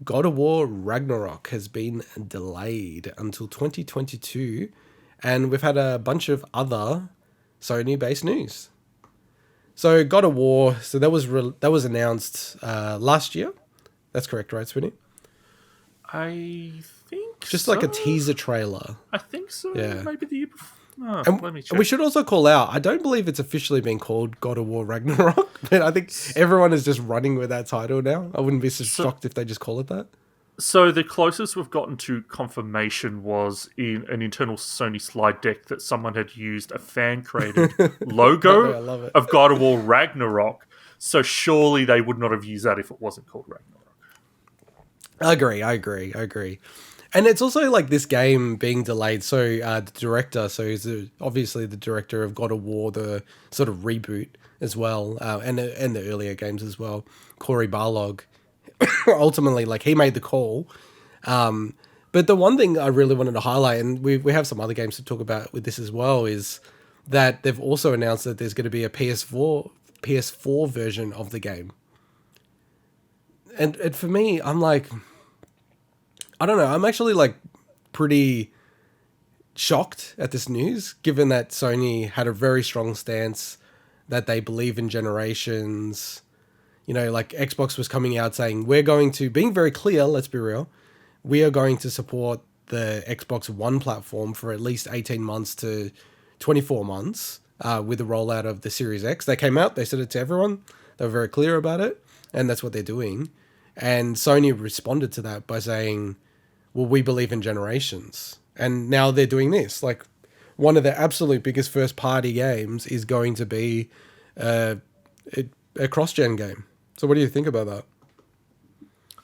God of War Ragnarok has been delayed until 2022, and we've had a bunch of other Sony-based news. So God of War, so that was announced last year. That's correct, right, Swinny? I think Just so. like a teaser trailer. I think so. Yeah. Maybe the year before. Oh, And let me check. we should also call out, I don't believe it's officially been called God of War Ragnarok, but I think everyone is just running with that title now. I wouldn't be so shocked if they just call it that. So the closest we've gotten to confirmation was in an internal Sony slide deck that someone had used a fan-created logo I love it. of God of War Ragnarok. So surely they would not have used that if it wasn't called Ragnarok. I agree. And it's also like this game being delayed. So the director, so he's obviously the director of God of War, the sort of reboot as well, and the earlier games as well, Cory Barlog. Ultimately, like, he made the call. But the one thing I really wanted to highlight, and we have some other games to talk about with this as well, is that they've also announced that there's going to be a PS4 version of the game. And for me, I'm like, I don't know. I'm actually like pretty shocked at this news, given that Sony had a very strong stance that they believe in generations. You know, like Xbox was coming out saying, we're going to, being very clear, let's be real, we are going to support the Xbox One platform for at least 18 months to 24 months with the rollout of the Series X. They came out, they said it to everyone, they were very clear about it, and that's what they're doing. And Sony responded to that by saying, well, we believe in generations. And now they're doing this. Like, one of their absolute biggest first-party games is going to be a cross-gen game. So what do you think about that?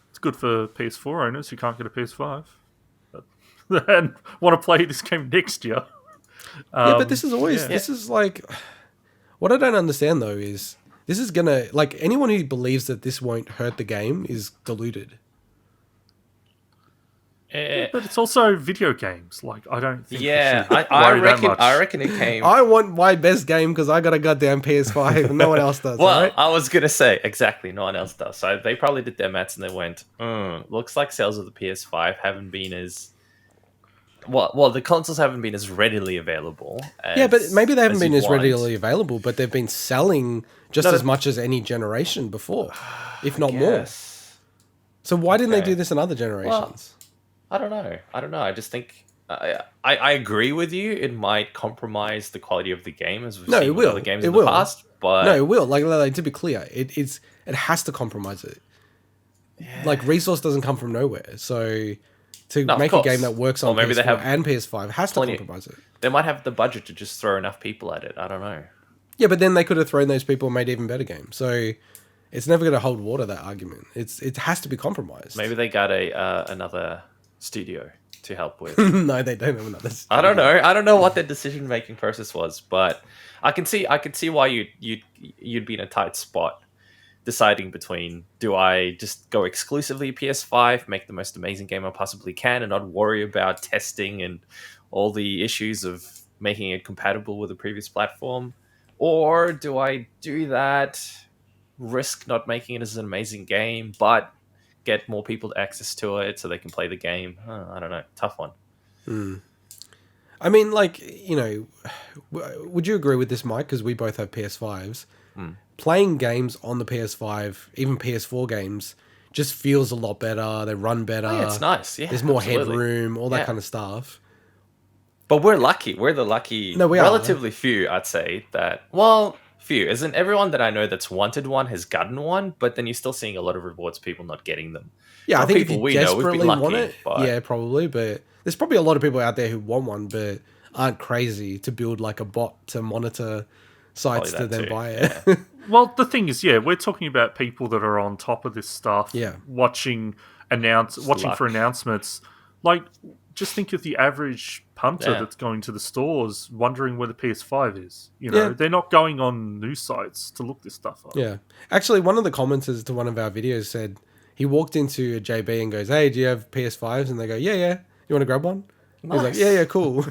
It's good for PS4 owners who can't get a PS5 and want to play this game next year. Yeah, but this is always... This is like... What I don't understand, though, is... This is gonna... Like, anyone who believes that this won't hurt the game is deluded. But it's also video games. Like, I don't think. Yeah, I reckon it came. I want my best game because I got a goddamn PS5 and no one else does. Well, right? I was gonna say exactly, no one else does. So they probably did their maths and they went, looks like sales of the PS5 haven't been as well. The consoles haven't been as readily available. Yeah, but maybe they haven't been as readily available, but they've been selling just as much as any generation before, if not more. So why didn't they do this in other generations? Well, I don't know. I just think I agree with you. It might compromise the quality of the game, as we've seen with other games in the past. But no, it will. Like to be clear, it has to compromise it. Yeah. Like, resource doesn't come from nowhere. So to make a game that works on PS4 and PS5 has to compromise it. They might have the budget to just throw enough people at it. I don't know. Yeah, but then they could have thrown those people and made even better games. So it's never going to hold water, that argument. It has to be compromised. Maybe they got another studio to help with. No, they don't have another studio. I don't know what their decision making process was, but I can see why you'd be in a tight spot deciding between, do I just go exclusively PS5, make the most amazing game I possibly can and not worry about testing and all the issues of making it compatible with the previous platform, or do I do that, risk not making it as an amazing game but get more people access to it so they can play the game? I don't know. Tough one. I mean, like, you know, would you agree with this, Mike? Because we both have PS5s. Playing games on the PS5, even PS4 games, just feels a lot better. They run better. Oh, yeah, it's nice. Yeah, there's more headroom, all that kind of stuff. But we're lucky. We're the lucky, relatively few, I'd say, that... Well... few. Isn't everyone that I know that's wanted one has gotten one, but then you're still seeing a lot of rewards people not getting them. Yeah, I think if you desperately want it, yeah, probably, but there's probably a lot of people out there who want one but aren't crazy to build like a bot to monitor sites to then buy it. Yeah. Well, the thing is, we're talking about people that are on top of this stuff, watching for announcements. Like, just think of the average punter that's going to the stores wondering where the PS5 is. You know, they're not going on news sites to look this stuff up. Yeah. Actually, one of the commenters to one of our videos said he walked into a JB and goes, "Hey, do you have PS5s?" And they go, yeah. You want to grab one? Nice. He's like, yeah, cool.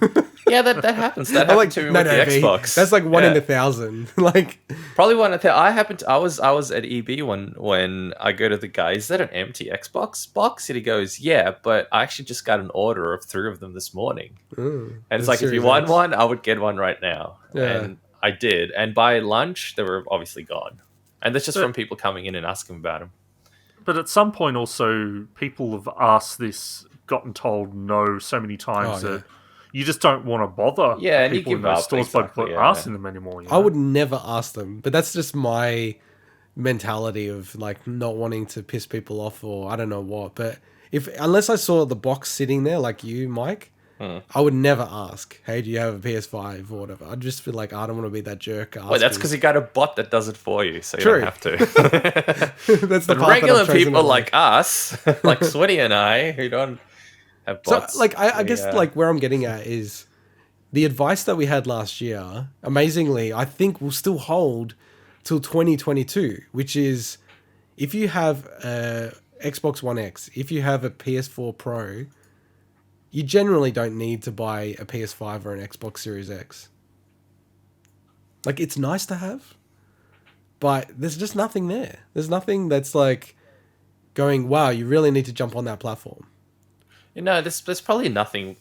Yeah, that happens. That happened to me with the Xbox. That's like 1 in 1,000. Like probably one of the. I was at EB when I go to the guy. Is that an empty Xbox box? And he goes, yeah, but I actually just got an order of 3 of them this morning. And it's like, if you want one, I would get one right now. Yeah. And I did. And by lunch, they were obviously gone. And that's just from people coming in and asking about them. But at some point, also, people have asked this, gotten told no so many times that you just don't want to bother and people you give in those up, stores by asking them anymore. You know? I would never ask them, but that's just my mentality of like not wanting to piss people off or I don't know what. But unless I saw the box sitting there like you, Mike, I would never ask, hey, do you have a PS5 or whatever? I'd just be like, I don't want to be that jerk. Well, that's because you got a bot that does it for you, so you don't have to. That's the but regular people like us, like Switty and I, who don't have bots. So, like, I guess like where I'm getting at is the advice that we had last year, amazingly, I think will still hold till 2022, which is if you have a Xbox One X, if you have a PS4 Pro, you generally don't need to buy a PS5 or an Xbox Series X. Like, it's nice to have, but there's just nothing there. There's nothing that's like going, wow, you really need to jump on that platform. You know, there's probably nothing.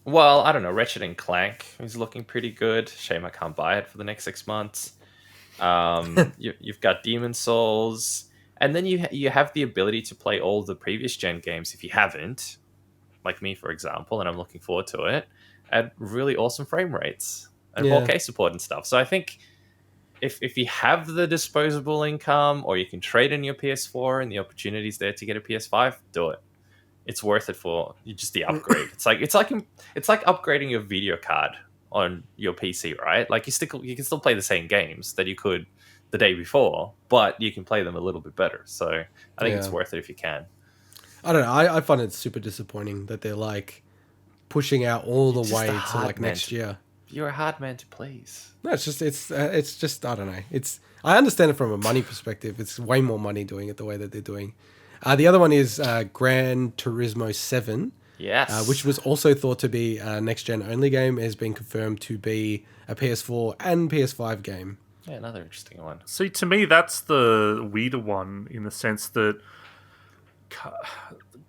Well, I don't know. Ratchet and Clank is looking pretty good. Shame I can't buy it for the next 6 months. You've got Demon's Souls, and then you have the ability to play all the previous gen games if you haven't. Like me, for example, and I'm looking forward to it, at really awesome frame rates and 4K support and stuff. So I think if you have the disposable income or you can trade in your PS4 and the opportunities there to get a PS5, do it. It's worth it for just the upgrade. It's like upgrading your video card on your PC, right? Like you can still play the same games that you could the day before, but you can play them a little bit better. So I think it's worth it if you can. I don't know. I find it super disappointing that they're like pushing out all the way to like next year. You're a hard man to please. No, it's just I don't know. I understand it from a money perspective. It's way more money doing it the way that they're doing. The other one is Gran Turismo 7. Yes. Which was also thought to be a next gen only game, has been confirmed to be a PS4 and PS5 game. Yeah, another interesting one. See, to me, that's the weirder one in the sense that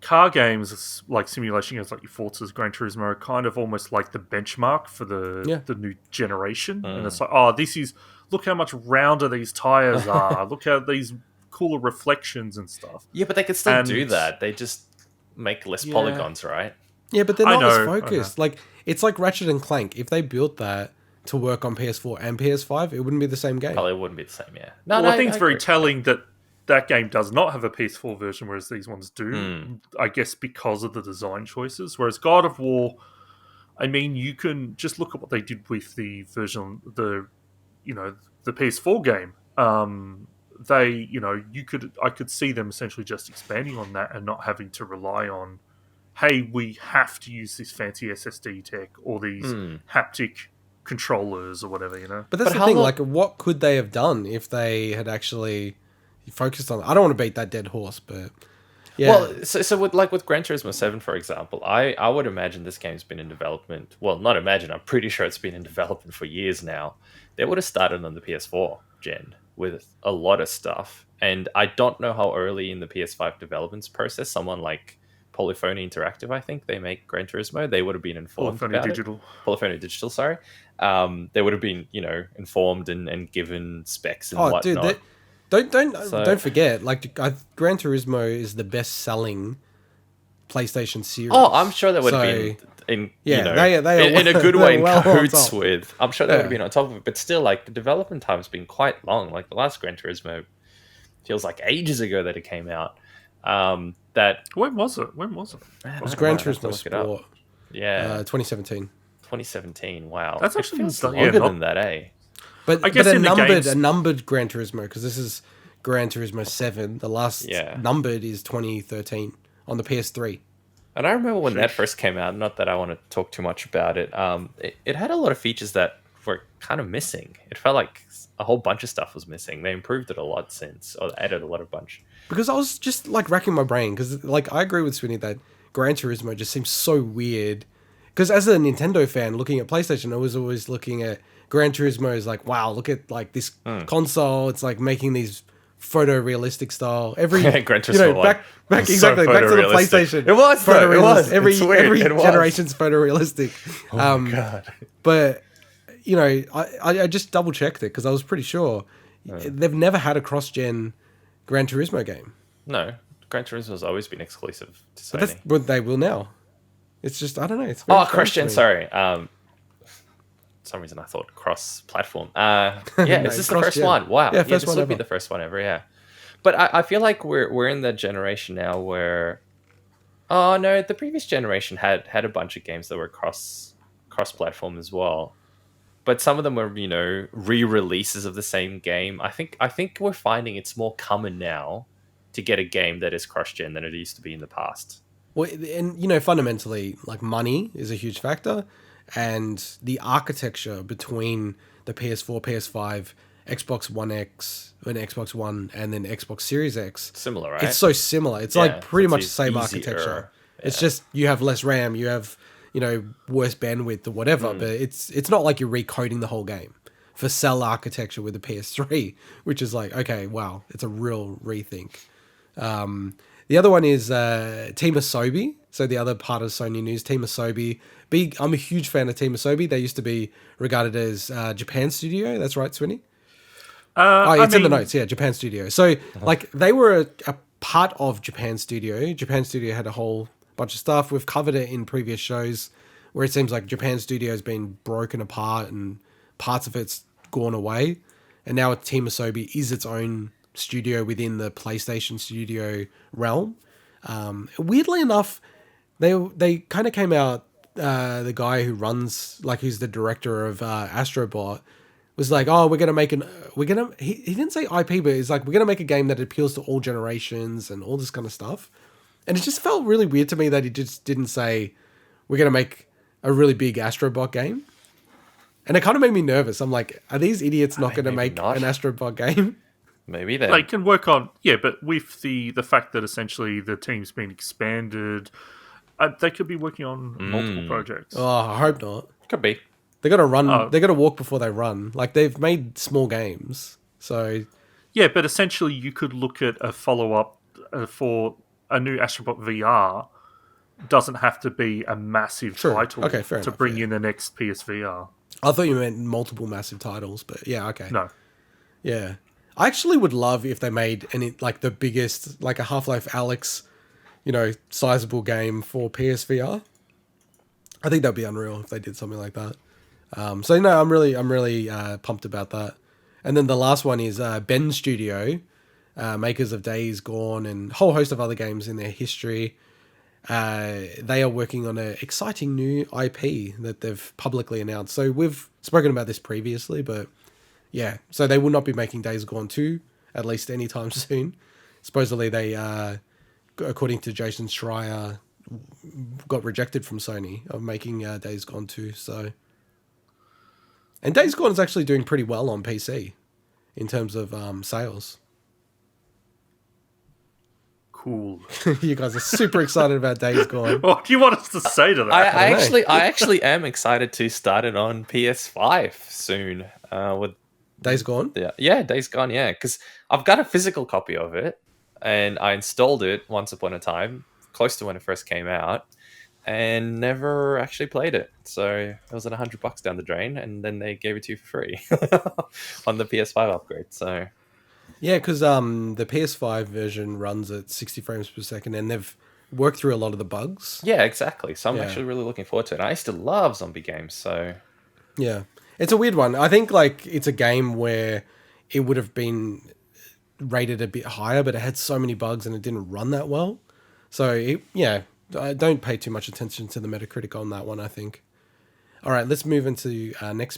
car games, like simulation games like your Forzas, Gran Turismo, are kind of almost like the benchmark for the new generation. And it's like, look how much rounder these tires are. Look how these cooler reflections and stuff. Yeah, but they could still do that. They just make less polygons, right? Yeah, but they're not as focused. Like, it's like Ratchet and Clank. If they built that to work on PS4 and PS5, it wouldn't be the same game. Probably wouldn't be the same, yeah. I think it's very telling that game does not have a PS4 version, whereas these ones do. I guess because of the design choices. Whereas God of War, I mean, you can just look at what they did with the version, the PS4 game. I could see them essentially just expanding on that and not having to rely on, hey, we have to use this fancy SSD tech or these haptic controllers or whatever, you know. But that's the thing. Like, what could they have done if they had actually focused on? I don't want to beat that dead horse, but yeah. Well, so with Gran Turismo 7, for example, I would imagine this game's been in development. Well, not imagine. I'm pretty sure it's been in development for years now. They would have started on the PS4 gen with a lot of stuff, and I don't know how early in the PS5 development process someone like Polyphony Interactive, I think they make Gran Turismo, they would have been informed about Polyphony Digital, sorry. They would have been, informed and given specs and whatnot. Dude, don't forget, like, Gran Turismo is the best-selling PlayStation series. Oh, I'm sure they would have been in a good way in cahoots with. I'm sure they would have been on top of it, but still, like, the development time's been quite long. Like, the last Gran Turismo feels like ages ago that it came out. When was it? It was Gran Turismo Sport. Yeah, 2017. 2017. Wow, that's actually longer than that, eh? But I guess a numbered Gran Turismo, because this is Gran Turismo 7. The last numbered is 2013 on the PS3. And I remember when that first came out. Not that I want to talk too much about it. It had a lot of features that were kind of missing. It felt like a whole bunch of stuff was missing. They improved it a lot since, or added a lot of bunch. Because I was just like racking my brain, because like I agree with Swinny that Gran Turismo just seems so weird because as a Nintendo fan, looking at PlayStation, I was always looking at Gran Turismo as like, wow, look at like this console. It's like making these photorealistic style. Every Gran Turismo back exactly back to the PlayStation. It was though. It was every it was. generation's photorealistic. Oh my god! But I just double checked it because I was pretty sure they've never had a cross-gen Gran Turismo game. No, Gran Turismo's always been exclusive to Sony. But they will now. It's just I don't know. It's cross-gen. Sorry. For some reason I thought cross-platform. Yeah, is this the first one? Wow. Yeah, first this one would ever. be the first one ever. Yeah, but I feel like we're in the generation now where, oh no, the previous generation had a bunch of games that were cross-platform as well, but some of them were re-releases of the same game. I think we're finding it's more common now to get a game that is cross-gen than it used to be in the past. Well, and fundamentally, like money is a huge factor. And the architecture between the PS4, PS5, Xbox One X, and Xbox One, and then Xbox Series X. Similar, right? It's so similar. It's like pretty much the same architecture. Yeah. It's just you have less RAM, you have, worse bandwidth or whatever, but it's not like you're recoding the whole game for cell architecture with the PS3, which is like, okay, wow, it's a real rethink. The other one is Team ASOBI. So the other part of Sony news, Team ASOBI. I'm a huge fan of Team ASOBI. They used to be regarded as Japan Studio. That's right, Swinny? In the notes. Yeah, Japan Studio. So like they were a part of Japan Studio. Japan Studio had a whole bunch of stuff. We've covered it in previous shows where it seems like Japan Studio has been broken apart and parts of it's gone away. And now Team ASOBI is its own studio within the PlayStation Studio realm. Weirdly enough, they kind of came out. The guy who runs, like, who's the director of Astrobot, was like, "Oh, he didn't say IP, but he's like, we're gonna make a game that appeals to all generations and all this kind of stuff." And it just felt really weird to me that he just didn't say, "We're gonna make a really big Astrobot game." And it kind of made me nervous. I'm like, are these idiots not going to make an Astrobot game? Maybe they can work on but with the fact that essentially the team's been expanded, they could be working on multiple projects. Oh, I hope not. Could be. They got to run. They got to walk before they run. Like they've made small games, so yeah. But essentially, you could look at a follow-up for a new Astrobot VR. Doesn't have to be a massive title to bring in the next PSVR. I thought you meant multiple massive titles, but yeah, okay. No. Yeah. I actually would love if they made the biggest, like a Half-Life Alyx, sizable game for PSVR. I think that'd be unreal if they did something like that. So no, I'm really pumped about that. And then the last one is Ben Studio, makers of Days Gone and a whole host of other games in their history. They are working on an exciting new IP that they've publicly announced. So we've spoken about this previously, but yeah. So they will not be making Days Gone 2, at least anytime soon. Supposedly they, according to Jason Schreier, got rejected from Sony of making Days Gone 2. So, and Days Gone is actually doing pretty well on PC in terms of sales. Cool. You guys are super excited about Days Gone. What do you want us to say to that? I actually am excited to start it on PS5 soon. With Days Gone? Yeah, Days Gone, yeah. Because I've got a physical copy of it, and I installed it once upon a time, close to when it first came out, and never actually played it. So it was at $100 down the drain, and then they gave it to you for free on the PS5 upgrade. So yeah, because the PS5 version runs at 60 frames per second, and they've worked through a lot of the bugs. Yeah, exactly. So I'm actually really looking forward to it. And I used to love zombie games, so yeah. It's a weird one. I think it's a game where it would have been rated a bit higher, but it had so many bugs and it didn't run that well. So I don't pay too much attention to the Metacritic on that one, I think. All right, let's move into our next